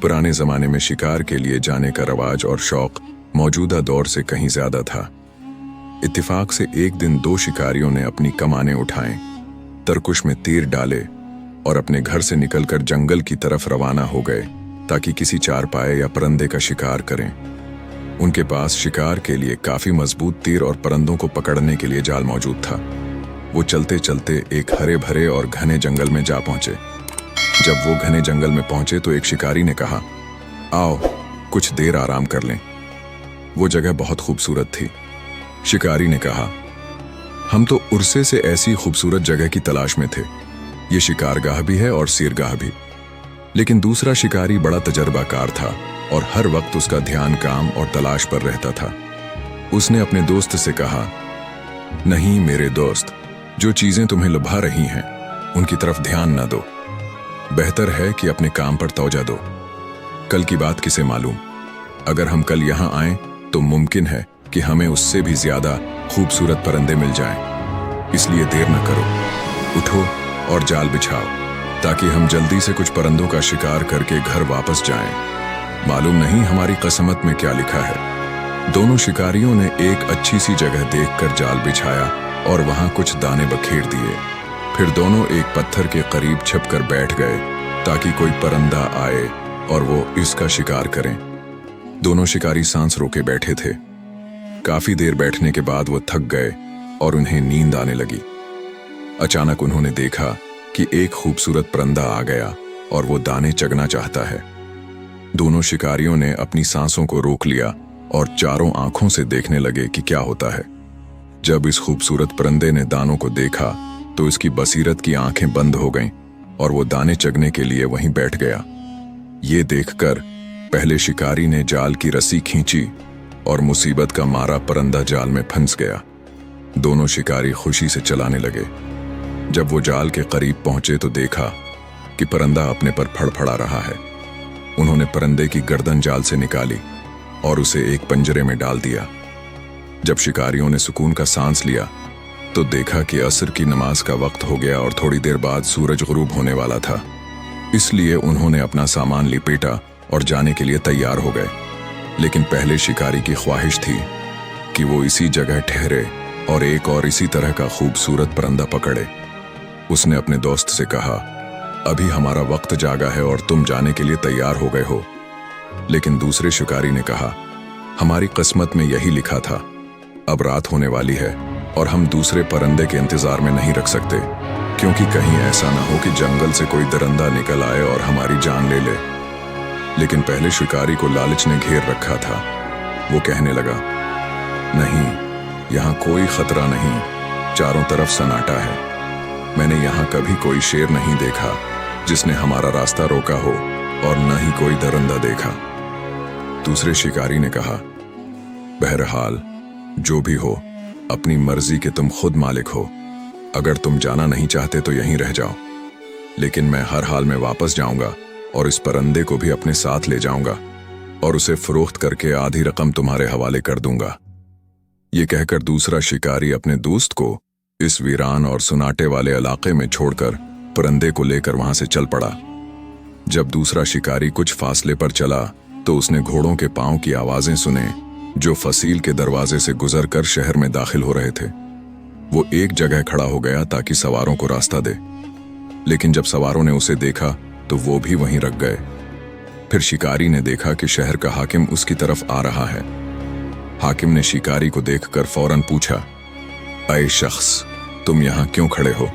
पुराने ज़माने में शिकार के लिए जाने का रवाज और शौक मौजूदा दौर से कहीं ज़्यादा था। इत्तेफाक से एक दिन दो शिकारियों ने अपनी कमानें उठाएं, तरकुश में तीर डाले और अपने घर से निकलकर जंगल की तरफ रवाना हो गए ताकि किसी चारपाए या परिंदे का शिकार करें। उनके पास शिकार के लिए काफ़ी मजबूत तीर और परिंदों को पकड़ने के लिए जाल मौजूद था। वो चलते चलते एक हरे भरे और घने जंगल में जा पहुंचे। जब वो घने जंगल में पहुंचे तो एक शिकारी ने कहा, आओ कुछ देर आराम कर लें। वो जगह बहुत खूबसूरत थी। शिकारी ने कहा, हम तो उर्से से ऐसी खूबसूरत जगह की तलाश में थे। ये शिकारगाह भी है और सीरगाह भी। लेकिन दूसरा शिकारी बड़ा तजर्बाकार था और हर वक्त उसका ध्यान काम और तलाश पर रहता था। उसने अपने दोस्त से कहा, नहीं मेरे दोस्त, जो चीजें तुम्हें लुभा रही हैं उनकी तरफ ध्यान न दो। बेहतर है कि अपने काम पर तवज्जो दो। कल की बात किसे मालूम, अगर हम कल यहां आए तो मुमकिन है कि हमें उससे भी ज्यादा खूबसूरत परिंदे मिल जाएं। इसलिए देर न करो, उठो और जाल बिछाओ ताकि हम जल्दी से कुछ परिंदों का शिकार करके घर वापस जाएं। मालूम नहीं हमारी किस्मत में क्या लिखा है। दोनों शिकारियों ने एक अच्छी सी जगह देखकर जाल बिछाया और वहां कुछ दाने बखेर दिए। फिर दोनों एक पत्थर के करीब छिपकर बैठ गए ताकि कोई परिंदा आए और वो इसका शिकार करें। दोनों शिकारी सांस रोके बैठे थे। काफी देर बैठने के बाद वो थक गए और उन्हें नींद आने लगी। अचानक उन्होंने देखा कि एक खूबसूरत परिंदा आ गया और वो दाने चगना चाहता है। दोनों शिकारियों ने अपनी सांसों को रोक लिया और चारों आंखों से देखने लगे कि क्या होता है। जब इस खूबसूरत परिंदे ने दानों को देखा तो इसकी बसीरत की आंखें बंद हो गईं और वो दाने चगने के लिए वहीं बैठ गया। ये देखकर पहले शिकारी ने जाल की रस्सी खींची और मुसीबत का मारा परिंदा जाल में फंस गया। दोनों शिकारी खुशी से चलाने लगे। जब वो जाल के करीब पहुंचे तो देखा कि परिंदा अपने पर फड़फड़ा रहा है। उन्होंने परिंदे की गर्दन जाल से निकाली और उसे एक पंजरे में डाल दिया। जब शिकारियों ने सुकून का सांस लिया तो देखा कि असर की नमाज का वक्त हो गया और थोड़ी देर बाद सूरज गुरूब होने वाला था। इसलिए उन्होंने अपना सामान लिपेटा और जाने के लिए तैयार हो गए। लेकिन पहले शिकारी की ख्वाहिश थी कि वो इसी जगह ठहरे और एक और इसी तरह का खूबसूरत परिंदा पकड़े। उसने अपने दोस्त से कहा, अभी हमारा वक्त जागा है और तुम जाने के लिए तैयार हो गए हो। लेकिन दूसरे शिकारी ने कहा, हमारी किस्मत में यही लिखा था। अब रात होने वाली है और हम दूसरे परिंदे के इंतजार में नहीं रख सकते, क्योंकि कहीं ऐसा ना हो कि जंगल से कोई दरिंदा निकल आए और हमारी जान ले ले। लेकिन पहले शिकारी को लालच ने घेर रखा था। वो कहने लगा, नहीं, यहाँ कोई खतरा नहीं, चारों तरफ सन्नाटा है। मैंने यहाँ कभी कोई शेर नहीं देखा जिसने हमारा रास्ता रोका हो और न ही कोई दरिंदा देखा। दूसरे शिकारी ने कहा, बहरहाल जो भी हो, अपनी मर्जी के तुम खुद मालिक हो। अगर तुम जाना नहीं चाहते तो यहीं रह जाओ, लेकिन मैं हर हाल में वापस जाऊंगा और इस परिंदे को भी अपने साथ ले जाऊंगा और उसे फरोख्त करके आधी रकम तुम्हारे हवाले कर दूंगा। ये कहकर दूसरा शिकारी अपने दोस्त को इस वीरान और सुनाटे वाले इलाके में छोड़कर परिंदे को लेकर वहां से चल पड़ा। जब दूसरा शिकारी कुछ फासले पर चला तो उसने घोड़ों के पांव की आवाजें सुने जो फसील के दरवाजे से गुजरकर शहर में दाखिल हो रहे थे। वो एक जगह खड़ा हो गया ताकि सवारों को रास्ता दे, लेकिन जब सवारों ने उसे देखा तो वो भी वहीं रख गए। फिर शिकारी ने देखा कि शहर का हाकिम उसकी तरफ आ रहा है। हाकिम ने शिकारी को देखकर फौरन पूछा, ऐ शख्स, तुम यहाँ क्यों खड़े हो?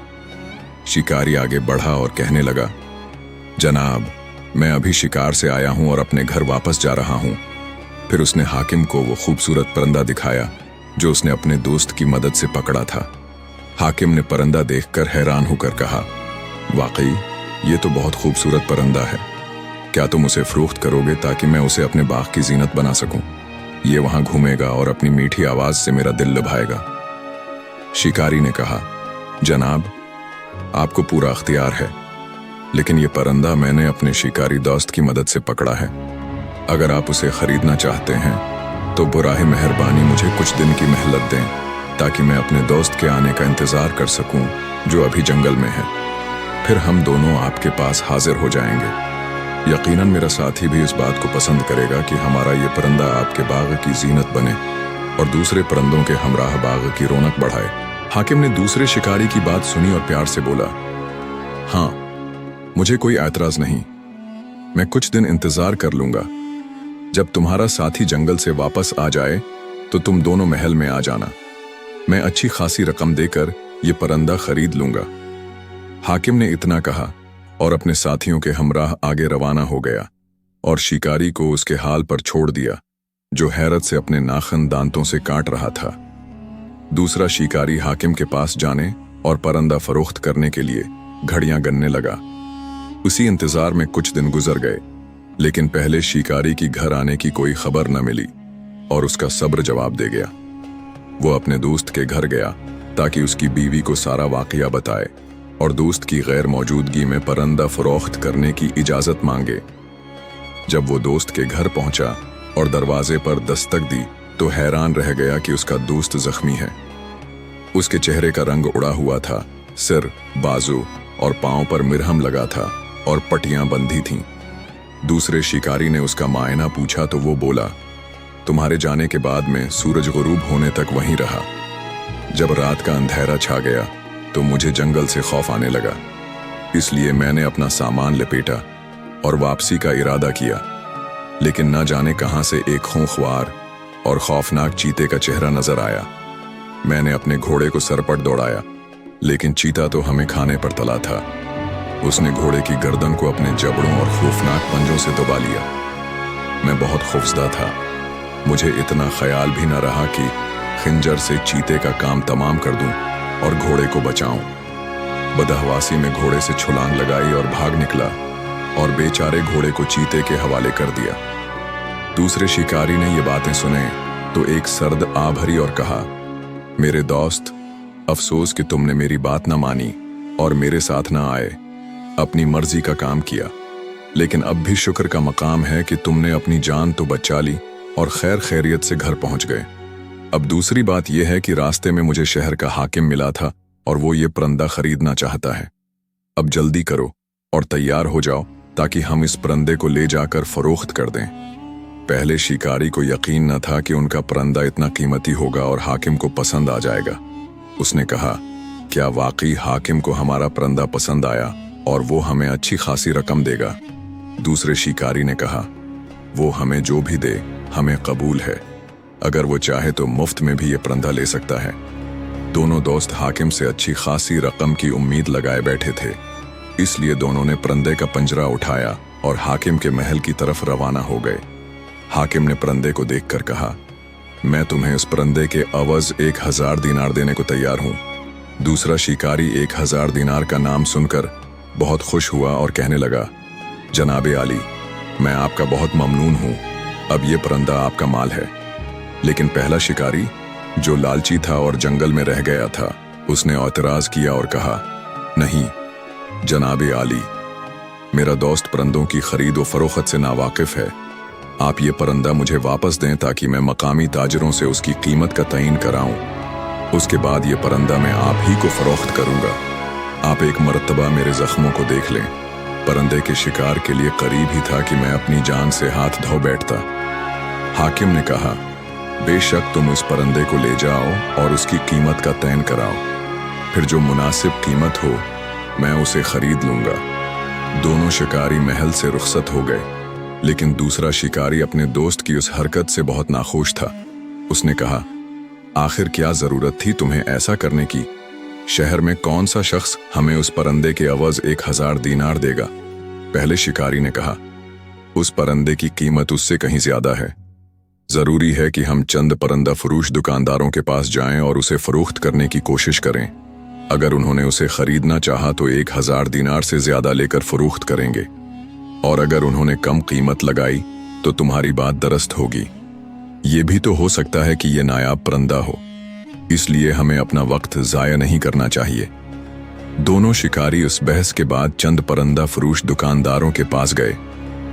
शिकारी आगे बढ़ा और कहने लगा, जनाब, मैं अभी शिकार से आया हूं और अपने घर वापस जा रहा हूं। फिर उसने हाकिम को वो खूबसूरत परिंदा दिखाया जो उसने अपने दोस्त की मदद से पकड़ा था। हाकिम ने परिंदा देखकर हैरान होकर कहा, वाकई ये तो बहुत खूबसूरत परिंदा है। क्या तुम उसे फरोख्त करोगे ताकि मैं उसे अपने बाग की जीनत बना सकूं? ये वहां घूमेगा और अपनी मीठी आवाज से मेरा दिल लुभाएगा। शिकारी ने कहा, जनाब, आपको पूरा अख्तियार है, लेकिन ये परिंदा मैंने अपने शिकारी दोस्त की मदद से पकड़ा है। अगर आप उसे खरीदना चाहते हैं तो बुराए मेहरबानी मुझे कुछ दिन की मोहलत दें ताकि मैं अपने दोस्त के आने का इंतजार कर सकूं जो अभी जंगल में है। फिर हम दोनों आपके पास हाजिर हो जाएंगे। यकीनन मेरा साथी भी इस बात को पसंद करेगा कि हमारा ये परिंदा आपके बाग की जीनत बने और दूसरे परिंदों के हमराह बाग की रौनक बढ़ाए। हाकिम ने दूसरे शिकारी की बात सुनी और प्यार से बोला, हाँ, मुझे कोई ऐतराज नहीं। मैं कुछ दिन इंतजार कर लूंगा। जब तुम्हारा साथी जंगल से वापस आ जाए तो तुम दोनों महल में आ जाना। मैं अच्छी खासी रकम देकर ये परिंदा खरीद लूंगा। हाकिम ने इतना कहा और अपने साथियों के हमराह आगे रवाना हो गया और शिकारी को उसके हाल पर छोड़ दिया, जो हैरत से अपने नाखन दांतों से काट रहा था। दूसरा शिकारी हाकिम के पास जाने और परिंदा फरोख्त करने के लिए घड़ियां गनने लगा। उसी इंतजार में कुछ दिन गुजर गए, लेकिन पहले शिकारी की घर आने की कोई खबर न मिली और उसका सब्र जवाब दे गया। वो अपने दोस्त के घर गया ताकि उसकी बीवी को सारा वाकया बताए और दोस्त की गैर मौजूदगी में परिंदा फरोख्त करने की इजाजत मांगे। जब वो दोस्त के घर पहुंचा और दरवाजे पर दस्तक दी तो हैरान रह गया कि उसका दोस्त जख्मी है। उसके चेहरे का रंग उड़ा हुआ था, सिर, बाजू और पांव पर मिरहम लगा था और पट्टियां बंधी थीं। दूसरे शिकारी ने उसका मायना पूछा तो वो बोला, तुम्हारे जाने के बाद में सूरज गुरूब होने तक वहीं रहा। जब रात का अंधेरा छा गया तो मुझे जंगल से खौफ आने लगा, इसलिए मैंने अपना सामान लपेटा और वापसी का इरादा किया। लेकिन न जाने कहां से एक खूंखार और खौफनाक चीते का चेहरा नजर आया। मैंने अपने घोड़े को सरपट दौड़ाया, लेकिन चीता तो हमें खाने पर तला था। उसने घोड़े की गर्दन को अपने जबड़ों और खौफनाक पंजों से दबा लिया। मैं बहुत खौफजदा था। मुझे इतना ख्याल भी न रहा कि खंजर से चीते का काम तमाम कर दूं और घोड़े को बचाऊं। बदहवासी में घोड़े से छुलांग लगाई और भाग निकला और बेचारे घोड़े को चीते के हवाले कर दिया। दूसरे शिकारी ने ये बातें सुने तो एक सर्द आ भरी और कहा, मेरे दोस्त, अफसोस कि तुमने मेरी बात न मानी और मेरे साथ न आए। अपनी मर्जी का काम किया, लेकिन अब भी शुक्र का मकाम है कि तुमने अपनी जान तो बचा ली और खैर खैरियत से घर पहुंच गए। अब दूसरी बात यह है कि रास्ते में मुझे शहर का हाकिम मिला था और वो ये परिंदा खरीदना चाहता है। अब जल्दी करो और तैयार हो जाओ ताकि हम इस परिंदे को ले जाकर फरोख्त कर दें। पहले शिकारी को यकीन न था कि उनका परिंदा इतना कीमती होगा और हाकिम को पसंद आ जाएगा। उसने कहा, क्या वाकई हाकिम को हमारा परिंदा पसंद आया और वो हमें अच्छी खासी रकम देगा? दूसरे शिकारी ने कहा, वो हमें जो भी दे हमें कबूल है। अगर वो चाहे तो मुफ्त में भी ये परिंदा ले सकता है। दोनों दोस्त हाकिम से अच्छी खासी रकम की उम्मीद लगाए बैठे थे, इसलिए दोनों ने परिंदे का पंजरा उठाया और हाकिम के महल की तरफ रवाना हो गए। हाकिम ने परिंदे को देखकर कहा, मैं तुम्हें इस परिंदे के अवज 1000 दीनार देने को तैयार हूं। दूसरा शिकारी 1000 दीनार का नाम सुनकर बहुत खुश हुआ और कहने लगा, जनाबे आली, मैं आपका बहुत ममनून हूं। अब ये परिंदा आपका माल है। लेकिन पहला शिकारी, जो लालची था और जंगल में रह गया था, उसने एतराज किया और कहा, नहीं जनाबे आली, मेरा दोस्त परिंदों की खरीद व फरोख्त से नावाकिफ है। आप ये परिंदा मुझे वापस दें ताकि मैं मकामी ताजरों से उसकी कीमत का तयन कराऊं। उसके बाद ये परिंदा मैं आप ही को फरोख्त करूंगा। आप एक मरतबा मेरे जख्मों को देख लें। परिंदे के शिकार के लिए करीब ही था कि मैं अपनी जान से हाथ धो बैठता। हाकिम ने कहा, बेशक तुम उस परिंदे को ले जाओ और उसकी कीमत का तयन कराओ। फिर जो मुनासिब कीमत हो मैं उसे खरीद लूंगा। दोनों शिकारी महल से रुखसत हो गए, लेकिन दूसरा शिकारी अपने दोस्त की उस हरकत से बहुत नाखुश था। उसने कहा, आखिर क्या जरूरत थी तुम्हें ऐसा करने की? शहर में कौन सा शख्स हमें उस परिंदे के अवज 1000 दीनार देगा? पहले शिकारी ने कहा, उस परिंदे की कीमत उससे कहीं ज्यादा है। जरूरी है कि हम चंद परिंदा फरोश दुकानदारों के पास जाएं और उसे फरोख्त करने की कोशिश करें। अगर उन्होंने उसे खरीदना चाहा तो 1000 दीनार से ज्यादा लेकर फरोख्त करेंगे, और अगर उन्होंने कम कीमत लगाई तो तुम्हारी बात दुरुस्त होगी। ये भी तो हो सकता है कि ये नायाब परिंदा हो, इसलिए हमें अपना वक्त जाया नहीं करना चाहिए। दोनों शिकारी उस बहस के बाद चंद परिंदा फरोश दुकानदारों के पास गए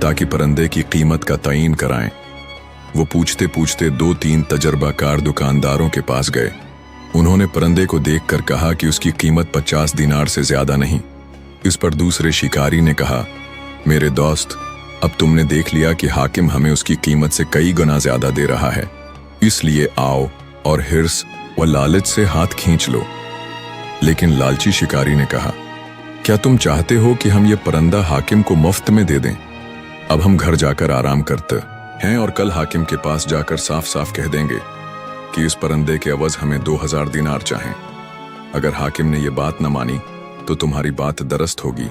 ताकि परिंदे की कीमत का तयन कराएं। वो पूछते पूछते 2-3 तजर्बाकार दुकानदारों के पास गए। उन्होंने परिंदे को देखकर कहा कि उसकी कीमत 50 दीनार से ज्यादा नहीं। इस पर दूसरे शिकारी ने कहा, मेरे दोस्त, अब तुमने देख लिया कि हाकिम हमें उसकी कीमत से कई गुना ज्यादा दे रहा है, इसलिए आओ और हिर्स व लालच से हाथ खींच लो। लेकिन लालची शिकारी ने कहा, क्या तुम चाहते हो कि हम ये परंदा हाकिम को मुफ्त में दे दें? अब हम घर जाकर आराम करते हैं और कल हाकिम के पास जाकर साफ साफ कह देंगे कि इस परंदे के अवज हमें 2000 दिनार चाहें। अगर हाकिम ने ये बात न मानी तो तुम्हारी बात दरस्त होगी,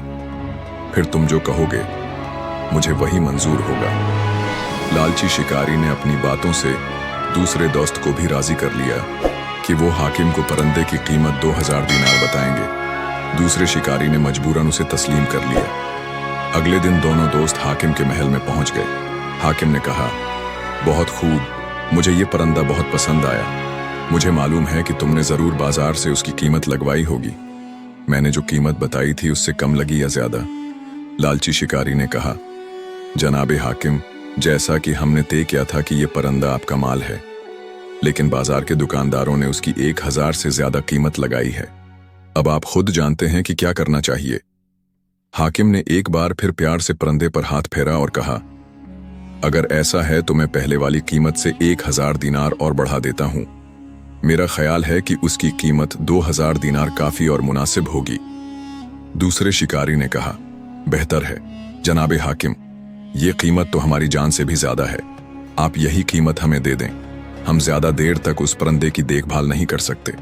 फिर तुम जो कहोगे मुझे वही मंजूर होगा। लालची शिकारी ने अपनी बातों से दूसरे दोस्त को भी राजी कर लिया कि वो हाकिम को परंदे की कीमत 2000 दिनार बताएंगे। दूसरे शिकारी ने मजबूरन उसे तस्लीम कर लिया। अगले दिन दोनों दोस्त हाकिम के महल में पहुंच गए। हाकिम ने कहा, बहुत खूब, मुझे ये परंदा बहुत पसंद आया। मुझे मालूम है कि तुमने जरूर बाजार से उसकी कीमत लगवाई होगी। मैंने जो कीमत बताई थी उससे कम लगी या ज्यादा? लालची शिकारी ने कहा, जनाबे हाकिम, जैसा कि हमने तय किया था कि ये परंदा आपका माल है, लेकिन बाजार के दुकानदारों ने उसकी 1000 से ज्यादा कीमत लगाई है। अब आप खुद जानते हैं कि क्या करना चाहिए। हाकिम ने एक बार फिर प्यार से परंदे पर हाथ फेरा और कहा, अगर ऐसा है तो मैं पहले वाली कीमत से 1000 दिनार और बढ़ा देता हूं। मेरा ख्याल है कि उसकी कीमत 2000 दिनार काफी और मुनासिब होगी। दूसरे शिकारी ने कहा, बेहतर है जनाबे हाकिम, ये कीमत तो हमारी जान से भी ज्यादा है। आप यही कीमत हमें दे दें, हम ज्यादा देर तक उस परंदे की देखभाल नहीं कर सकते।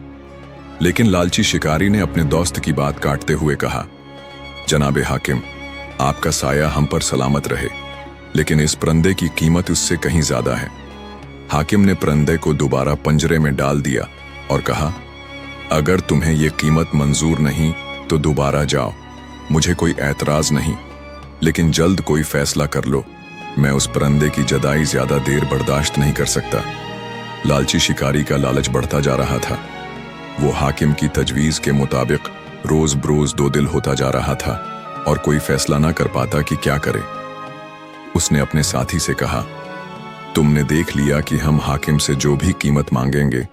लेकिन लालची शिकारी ने अपने दोस्त की बात काटते हुए कहा, जनाबे हाकिम, आपका साया हम पर सलामत रहे, लेकिन इस परंदे की कीमत उससे कहीं ज्यादा है। हाकिम ने परंदे को दोबारा पंजरे में डाल दिया और कहा, अगर तुम्हें यह कीमत मंजूर नहीं तो दोबारा जाओ, मुझे कोई ऐतराज नहीं, लेकिन जल्द कोई फैसला कर लो। मैं उस परंदे की जदाई ज्यादा देर बर्दाश्त नहीं कर सकता। लालची शिकारी का लालच बढ़ता जा रहा था। वो हाकिम की तजवीज के मुताबिक रोज बरोज दो दिल होता जा रहा था और कोई फैसला ना कर पाता कि क्या करे। उसने अपने साथी से कहा, तुमने देख लिया कि हम हाकिम से जो भी कीमत मांगेंगे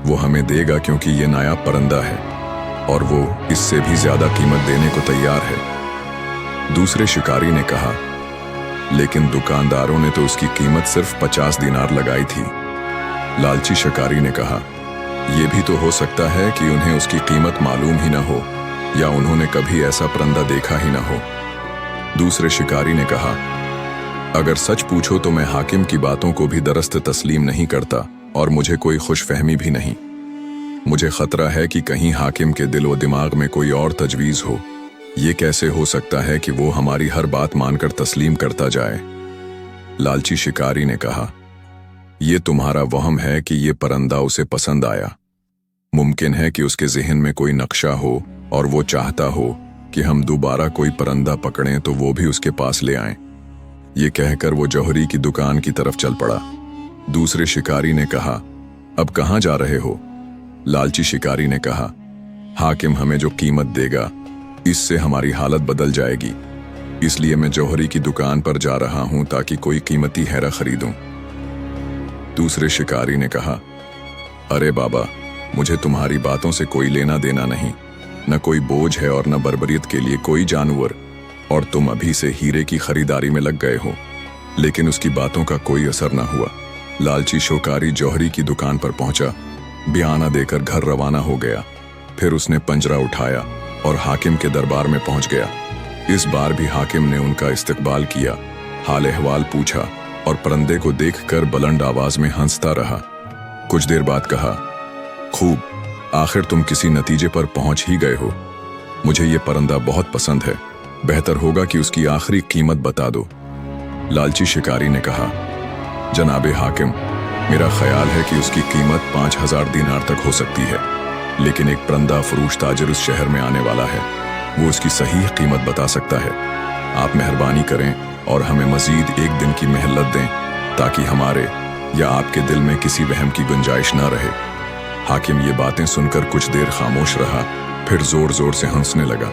वो हमें देगा, क्योंकि ये नायाब परंदा है और वो इससे भी ज्यादा कीमत देने को तैयार है। दूसरे शिकारी ने कहा, लेकिन दुकानदारों ने तो उसकी कीमत सिर्फ 50 दिनार लगाई थी। लालची शिकारी ने कहा, यह भी तो हो सकता है कि उन्हें उसकी कीमत मालूम ही ना हो या उन्होंने कभी ऐसा परंदा देखा ही ना हो। दूसरे शिकारी ने कहा, अगर सच पूछो तो मैं हाकिम की बातों को भी दरस्त तस्लीम नहीं करता और मुझे कोई खुशफहमी भी नहीं। मुझे खतरा है कि कहीं हाकिम के दिल व दिमाग में कोई और तजवीज हो। ये कैसे हो सकता है कि वो हमारी हर बात मानकर तस्लीम करता जाए? लालची शिकारी ने कहा, ये तुम्हारा वहम है कि ये परंदा उसे पसंद आया। मुमकिन है कि उसके जहन में कोई नक्शा हो और वो चाहता हो कि हम दोबारा कोई परंदा पकड़ें तो वो भी उसके पास ले आएं। ये कहकर वो जौहरी की दुकान की तरफ चल पड़ा। दूसरे शिकारी ने कहा, अब कहाँ जा रहे हो? लालची शिकारी ने कहा, हाकिम हमें जो कीमत देगा इससे हमारी हालत बदल जाएगी, इसलिए मैं जौहरी की दुकान पर जा रहा हूं ताकि कोई कीमती हैरा खरीदूं। दूसरे शिकारी ने कहा, अरे बाबा, मुझे तुम्हारी बातों से कोई लेना देना नहीं, न कोई बोझ है और न बर्बरियत के लिए कोई जानवर, और तुम अभी से हीरे की खरीदारी में लग गए हो। लेकिन उसकी बातों का कोई असर न हुआ। लालची शिकारी जौहरी की दुकान पर पहुंचा, बयाना देकर घर रवाना हो गया। फिर उसने पंजरा उठाया और हाकिम के दरबार में पहुंच गया। इस बार भी हाकिम ने उनका इस्तकबाल किया, हाल अहवाल पूछा और परंदे को देखकर बुलंद आवाज में हंसता रहा। कुछ देर बाद कहा, खूब, आखिर तुम किसी नतीजे पर पहुंच ही गए हो। मुझे ये परंदा बहुत पसंद है, बेहतर होगा कि उसकी आखिरी कीमत बता दो। लालची शिकारी ने कहा, जनाबे हाकिम, मेरा ख्याल है कि उसकी कीमत 5000 दिनार तक हो सकती है, लेकिन एक परंदा फरोश ताजिर उस शहर में आने वाला है, वो उसकी सही कीमत बता सकता है। आप मेहरबानी करें और हमें मजीद एक दिन की मोहलत दें ताकि हमारे या आपके दिल में किसी वहम की गुंजाइश न रहे। हाकिम ये बातें सुनकर कुछ देर खामोश रहा, फिर जोर जोर से हंसने लगा।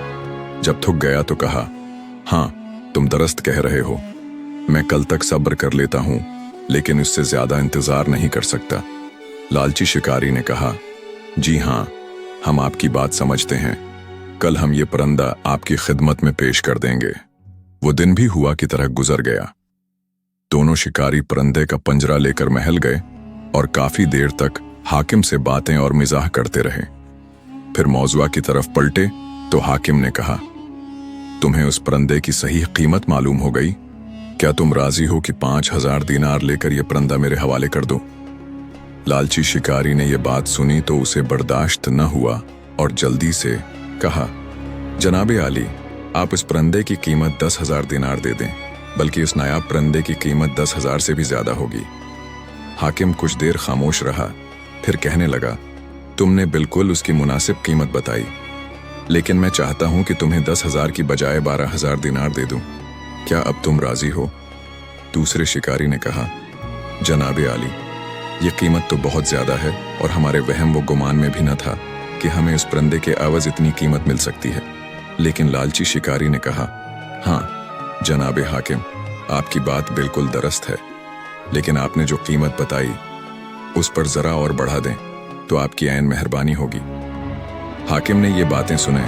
जब थक गया तो कहा, हाँ, तुम दरस्त कह रहे हो, मैं कल तक सब्र कर लेता हूं, लेकिन उससे ज्यादा इंतजार नहीं कर सकता। लालची शिकारी ने कहा, जी हाँ, हम आपकी बात समझते हैं, कल हम ये परंदा आपकी खिदमत में पेश कर देंगे। वो दिन भी हुआ की तरह गुजर गया। दोनों शिकारी परिंदे का पंजरा लेकर महल गए और काफी देर तक हाकिम से बातें और मिजाह करते रहे। फिर मौजुआ की तरफ पलटे तो हाकिम ने कहा, तुम्हें उस परिंदे की सही कीमत मालूम हो गई? क्या तुम राजी हो कि 5000 दीनार लेकर यह परिंदा मेरे हवाले कर दो? लालची शिकारी ने यह बात सुनी तो उसे बर्दाश्त न हुआ और जल्दी से कहा, जनाबे आली, आप इस परिंदे की कीमत 10,000 दीनार दे दें, बल्कि इस नायाब परिंदे की कीमत 10,000 से भी ज्यादा होगी। हाकिम कुछ देर खामोश रहा, फिर कहने लगा, तुमने बिल्कुल उसकी मुनासिब कीमत बताई, लेकिन मैं चाहता हूं कि तुम्हें 10,000 की बजाय 12,000 दीनार दे दूं। क्या अब तुम राजी हो? दूसरे शिकारी ने कहा, जनाबे आली, ये कीमत तो बहुत ज्यादा है और हमारे वहम व गुमान में भी न था कि हमें उस परिंदे के एवज इतनी कीमत मिल सकती है। लेकिन लालची शिकारी ने कहा, हाँ जनाबे हाकिम, आपकी बात बिल्कुल दुरुस्त है, लेकिन आपने जो कीमत बताई उस पर जरा और बढ़ा दें तो आपकी ऐन मेहरबानी होगी। हाकिम ने ये बातें सुने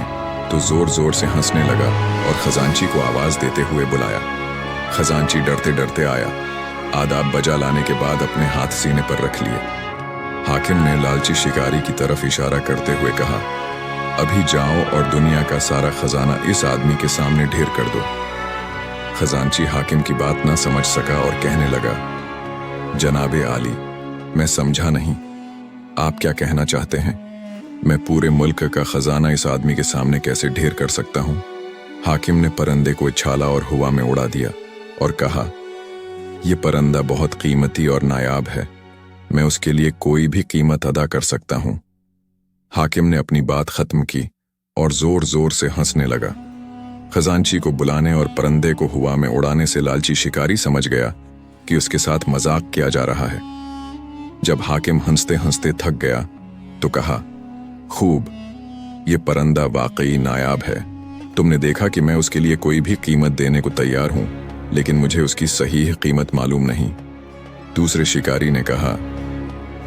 तो जोर जोर से हंसने लगा और खजांची को आवाज देते हुए बुलाया। खजांची डरते डरते आया। आदाब बजा लाने के बाद अपने हाथ सीने पर रख लिए। हाकिम ने लालची शिकारी की तरफ इशारा करते हुए कहा, अभी जाओ और दुनिया का सारा खजाना इस आदमी के सामने ढेर कर दो। खजांची हाकिम की बात न समझ सका और कहने लगा, जनाबे आली, मैं समझा नहीं, आप क्या कहना चाहते हैं? मैं पूरे मुल्क का खजाना इस आदमी के सामने कैसे ढेर कर सकता हूं? हाकिम ने परिंदे को उछाला और हवा में उड़ा दिया और कहा, यह परिंदा बहुत कीमती और नायाब है, मैं उसके लिए कोई भी कीमत अदा कर सकता हूं। हाकिम ने अपनी बात खत्म की और जोर जोर से हंसने लगा। खजांची को बुलाने और परिंदे को हवा में उड़ाने से लालची शिकारी समझ गया कि उसके साथ मजाक किया जा रहा है। जब हाकिम हंसते हंसते थक गया तो कहा, खूब, ये परिंदा वाकई नायाब है। तुमने देखा कि मैं उसके लिए कोई भी कीमत देने को तैयार हूं, लेकिन मुझे उसकी सही कीमत मालूम नहीं। दूसरे शिकारी ने कहा,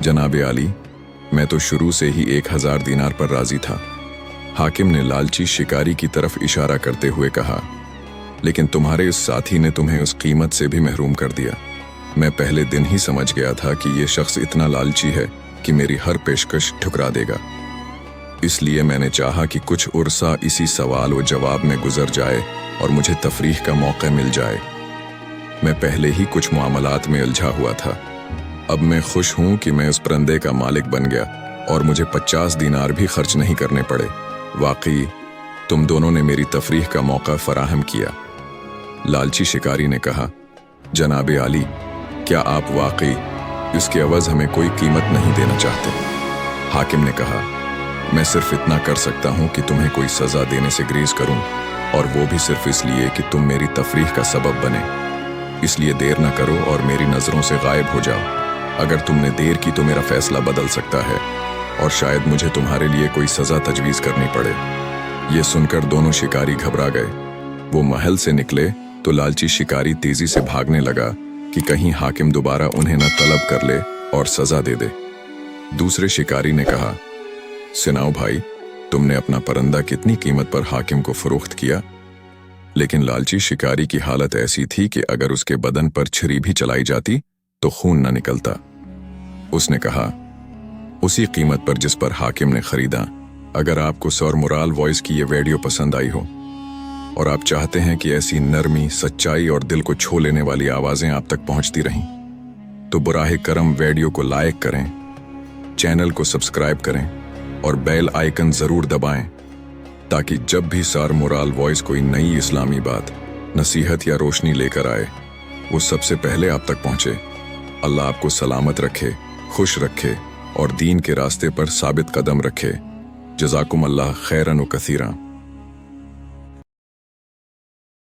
जनाबे आली, मैं तो शुरू से ही 1000 दीनार पर राजी था। हाकिम ने लालची शिकारी की तरफ इशारा करते हुए कहा, लेकिन तुम्हारे उस साथी ने तुम्हें उस कीमत से भी महरूम कर दिया। मैं पहले दिन ही समझ गया था कि ये शख्स इतना लालची है कि मेरी हर पेशकश ठुकरा देगा। इसलिए मैंने चाहा कि कुछ उर्सा इसी सवाल व जवाब में गुजर जाए और मुझे तफरीह का मौका मिल जाए। मैं पहले ही कुछ मामलात में उलझा हुआ था। अब मैं खुश हूं कि मैं उस परिंदे का मालिक बन गया और मुझे 50 दीनार भी खर्च नहीं करने पड़े। वाकई तुम दोनों ने मेरी तफरीह का मौका फराहम किया। लालची शिकारी ने कहा, जनाबे आली, क्या आप वाकई इसके अवज हमें कोई कीमत नहीं देना चाहते? हाकिम ने कहा, मैं सिर्फ इतना कर सकता हूं कि तुम्हें कोई सजा देने से ग्रेज करूं, और वो भी सिर्फ इसलिए कि तुम मेरी तफरीह का सबब बने। इसलिए देर न करो और मेरी नजरों से गायब हो जाओ। अगर तुमने देर की तो मेरा फैसला बदल सकता है और शायद मुझे तुम्हारे लिए कोई सजा तजवीज करनी पड़े। ये सुनकर दोनों शिकारी घबरा गए। वो महल से निकले तो लालची शिकारी तेजी से भागने लगा कि कहीं हाकिम दोबारा उन्हें न तलब कर ले और सजा दे दे। दूसरे शिकारी ने कहा, सुनाओ भाई, तुमने अपना परिंदा कितनी कीमत पर हाकिम को फरोख्त किया? लेकिन लालची शिकारी की हालत ऐसी थी कि अगर उसके बदन पर छुरी भी चलाई जाती तो खून न निकलता। उसने कहा, उसी कीमत पर जिस पर हाकिम ने खरीदा। अगर आपको सर मुराल वॉइस की ये वीडियो पसंद आई हो और आप चाहते हैं कि ऐसी नरमी, सच्चाई और दिल को छू लेने वाली आवाजें आप तक पहुंचती रहें, तो बुराहे करम वीडियो को लाइक करें, चैनल को सब्सक्राइब करें और बेल आइकन जरूर दबाएं, ताकि जब भी सर मुराल वॉइस कोई नई इस्लामी बात, नसीहत या रोशनी लेकर आए, वो सबसे पहले आप तक पहुंचे। अल्लाह आपको सलामत रखे, खुश रखे और दीन के रास्ते पर साबित कदम रखे। जज़ाकुम अल्लाह खैरन व कसीरा।